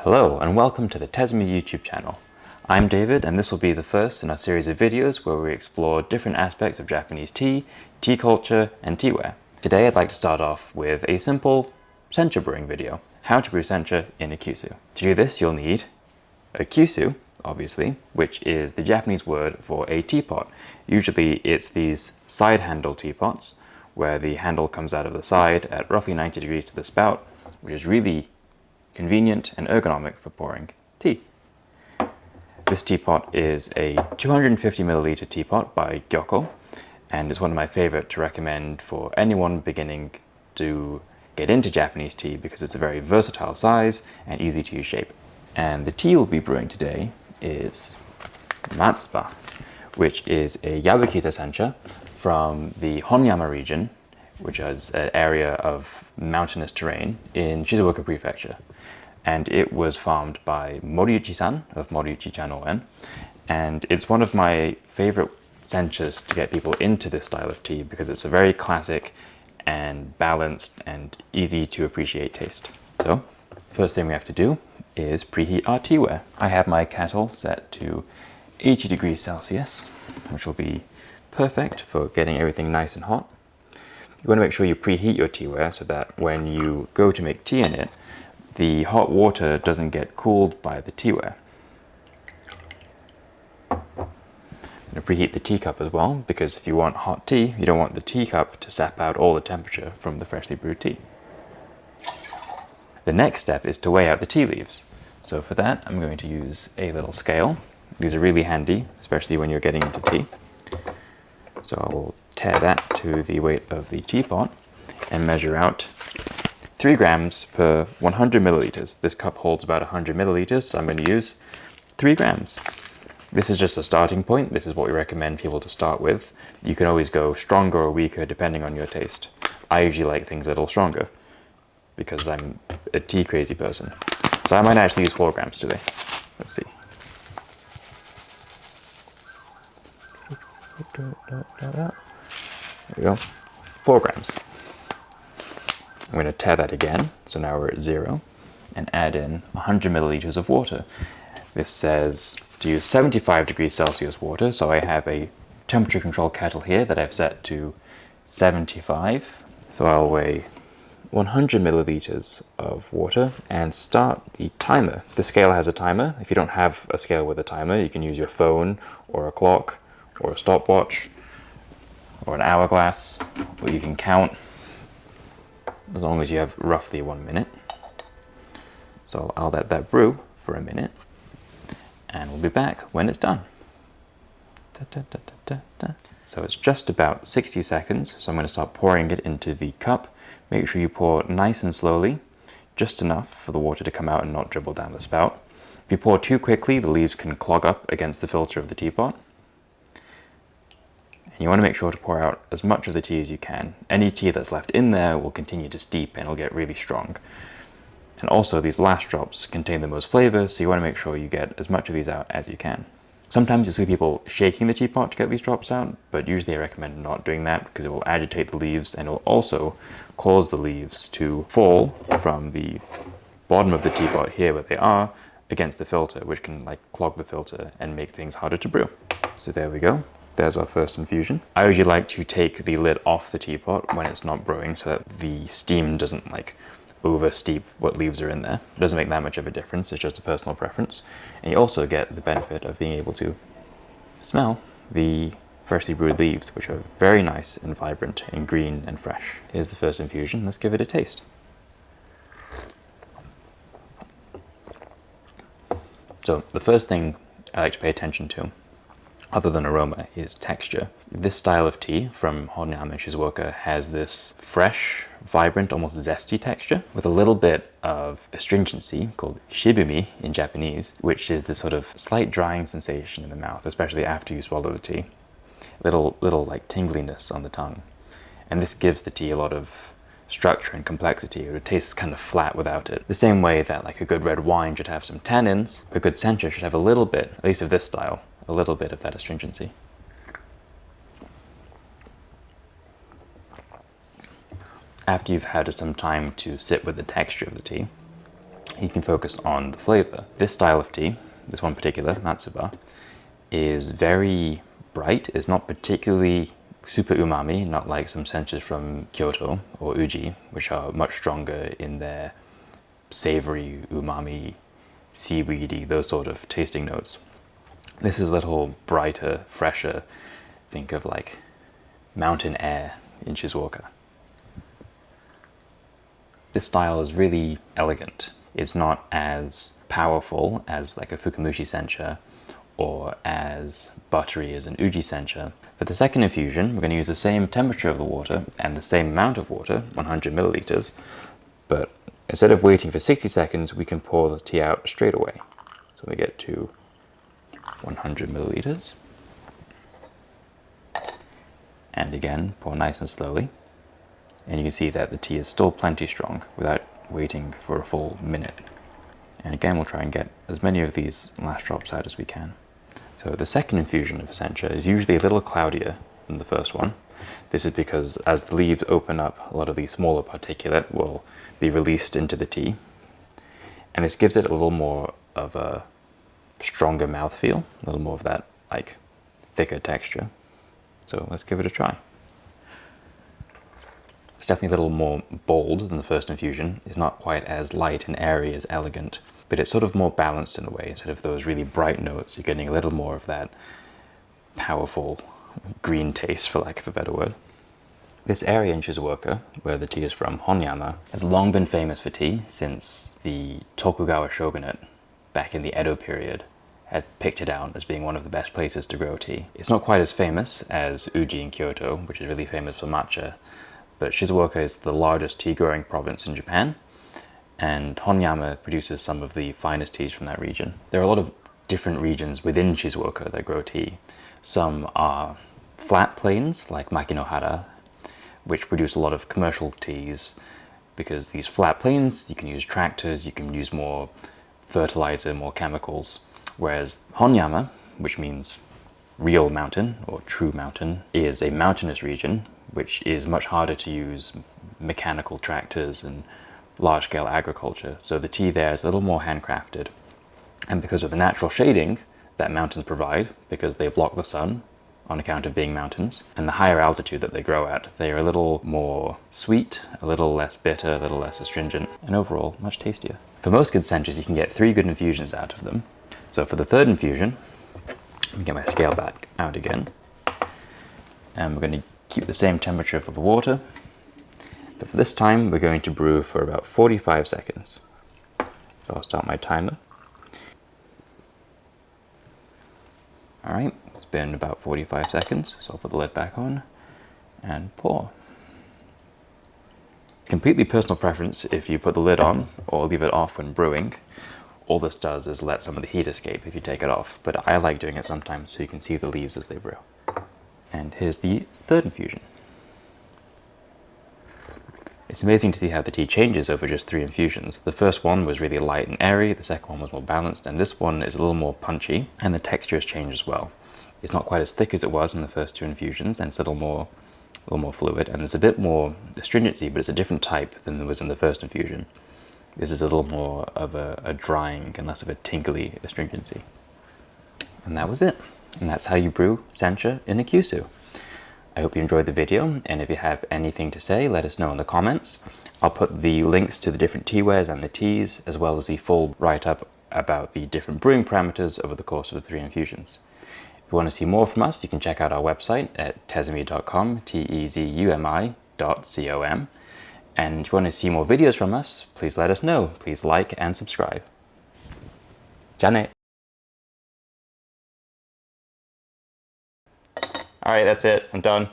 Hello and welcome to the Tesmi YouTube channel. I'm David and this will be the first in our series of videos where we explore different aspects of Japanese tea, tea culture and teaware. Today I'd like to start off with a simple Sencha brewing video, how to brew Sencha in a kyusu. To do this you'll need a kyusu, obviously, which is the Japanese word for a teapot. Usually it's these side handle teapots where the handle comes out of the side at roughly 90 degrees to the spout, which is really convenient and ergonomic for pouring tea. This teapot is a 250 milliliter teapot by Gyoko, and it's one of my favorite to recommend for anyone beginning to get into Japanese tea because it's a very versatile size and easy to use shape. And the tea we'll be brewing today is Matsuba, which is a Yabukita Sencha from the Honyama region, which is an area of mountainous terrain in Shizuoka Prefecture. And it was farmed by Moriuchi-san of Moriuchi-chan Oen, and it's one of my favorite senchas to get people into this style of tea because it's a very classic and balanced and easy to appreciate taste. So, first thing we have to do is preheat our teaware. I have my kettle set to 80 degrees Celsius, which will be perfect for getting everything nice and hot. You want to make sure you preheat your teaware so that when you go to make tea in it, the hot water doesn't get cooled by the teaware. I'm going to preheat the teacup as well, because if you want hot tea, you don't want the teacup to sap out all the temperature from the freshly brewed tea. The next step is to weigh out the tea leaves. So for that, I'm going to use a little scale. These are really handy, especially when you're getting into tea. So I will tare that to the weight of the teapot and measure out 3 grams per 100 milliliters. This cup holds about 100 milliliters, so I'm going to use 3 grams. This is just a starting point. This is what we recommend people to start with. You can always go stronger or weaker depending on your taste. I usually like things a little stronger because I'm a tea crazy person. So I might actually use 4 grams today. Let's see. There we go. 4 grams. I'm going to tare that again, so now we're at 0, and add in 100 milliliters of water. This says to use 75 degrees Celsius water, so I have a temperature control kettle here that I've set to 75. So I'll weigh 100 milliliters of water and start the timer. The scale has a timer. If you don't have a scale with a timer, you can use your phone or a clock or a stopwatch or an hourglass, or you can count as long as you have roughly 1 minute. So I'll let that brew for a minute and we'll be back when it's done. So it's just about 60 seconds, so I'm going to start pouring it into the cup. Make sure you pour nice and slowly, just enough for the water to come out and not dribble down the spout. If you pour too quickly, the leaves can clog up against the filter of the teapot. And you want to make sure to pour out as much of the tea as you can. Any tea that's left in there will continue to steep and it'll get really strong. And also these last drops contain the most flavor, so you want to make sure you get as much of these out as you can. Sometimes you'll see people shaking the teapot to get these drops out, but usually I recommend not doing that because it will agitate the leaves and it will also cause the leaves to fall from the bottom of the teapot here where they are against the filter, which can clog the filter and make things harder to brew. So there we go. There's our first infusion. I usually like to take the lid off the teapot when it's not brewing so that the steam doesn't over steep what leaves are in there. It doesn't make that much of a difference, it's just a personal preference. And you also get the benefit of being able to smell the freshly brewed leaves, which are very nice and vibrant and green and fresh. Here's the first infusion, let's give it a taste. So the first thing I like to pay attention to, other than aroma, is texture. This style of tea from Honyama and Shizuoka has this fresh, vibrant, almost zesty texture with a little bit of astringency called shibumi in Japanese, which is this sort of slight drying sensation in the mouth, especially after you swallow the tea. Little tingliness on the tongue. And this gives the tea a lot of structure and complexity. It tastes kind of flat without it. The same way that a good red wine should have some tannins, a good sencha should have a little bit, at least of this style, a little bit of that astringency. After you've had some time to sit with the texture of the tea, you can focus on the flavor. This style of tea, this one particular, Matsuba, is very bright. It's not particularly super umami, not like some senchas from Kyoto or Uji, which are much stronger in their savory, umami, seaweedy, those sort of tasting notes. This is a little brighter, fresher. Think of like mountain air in Shizuoka. This style is really elegant. It's not as powerful as like a Fukumushi Sencha or as buttery as an Uji Sencha. For the second infusion, we're going to use the same temperature of the water and the same amount of water, 100 milliliters, but instead of waiting for 60 seconds, we can pour the tea out straight away. So we get to 100 milliliters. And again, pour nice and slowly. And you can see that the tea is still plenty strong without waiting for a full minute. And again, we'll try and get as many of these last drops out as we can. So the second infusion of Sencha is usually a little cloudier than the first one. This is because as the leaves open up, a lot of the smaller particulate will be released into the tea. And this gives it a little more of a stronger mouthfeel, a little more of that like thicker texture. So let's give it a try. It's definitely a little more bold than the first infusion. It's not quite as light and airy as elegant, but it's sort of more balanced in a way. Instead of those really bright notes, you're getting a little more of that powerful green taste, for lack of a better word. This area in Shizuoka, where the tea is from, Honyama, has long been famous for tea since the Tokugawa shogunate back in the Edo period had picked it out as being one of the best places to grow tea. It's not quite as famous as Uji in Kyoto, which is really famous for matcha, but Shizuoka is the largest tea growing province in Japan, and Honyama produces some of the finest teas from that region. There are a lot of different regions within Shizuoka that grow tea. Some are flat plains, like Makinohara, which produce a lot of commercial teas, because these flat plains, you can use tractors, you can use more fertilizer, more chemicals, whereas Honyama, which means real mountain or true mountain, is a mountainous region, which is much harder to use mechanical tractors and large-scale agriculture. So the tea there is a little more handcrafted. And because of the natural shading that mountains provide, because they block the sun on account of being mountains, and the higher altitude that they grow at, they are a little more sweet, a little less bitter, a little less astringent, and overall much tastier. For most good senchas, you can get 3 good infusions out of them. So for the third infusion, let me get my scale back out again. And we're going to keep the same temperature for the water. But for this time, we're going to brew for about 45 seconds. So I'll start my timer. All right, it's been about 45 seconds, so I'll put the lid back on and pour. Completely personal preference if you put the lid on or leave it off when brewing. All this does is let some of the heat escape if you take it off, but I like doing it sometimes so you can see the leaves as they brew. And here's the third infusion. It's amazing to see how the tea changes over just 3 infusions. The first one was really light and airy, the second one was more balanced, and this one is a little more punchy, and the texture has changed as well. It's not quite as thick as it was in the first 2 infusions, and it's a little more fluid, and there's a bit more astringency, but it's a different type than there was in the first infusion. This is a little more of a drying and less of a tingly astringency. And that was it. And that's how you brew Sencha in a kyusu. I hope you enjoyed the video, and if you have anything to say, let us know in the comments. I'll put the links to the different teawares and the teas, as well as the full write-up about the different brewing parameters over the course of the 3 infusions. If you want to see more from us, you can check out our website at tezumi.com, tezumi.com. And if you want to see more videos from us, please let us know. Please like and subscribe. Ja ne! Alright, that's it. I'm done.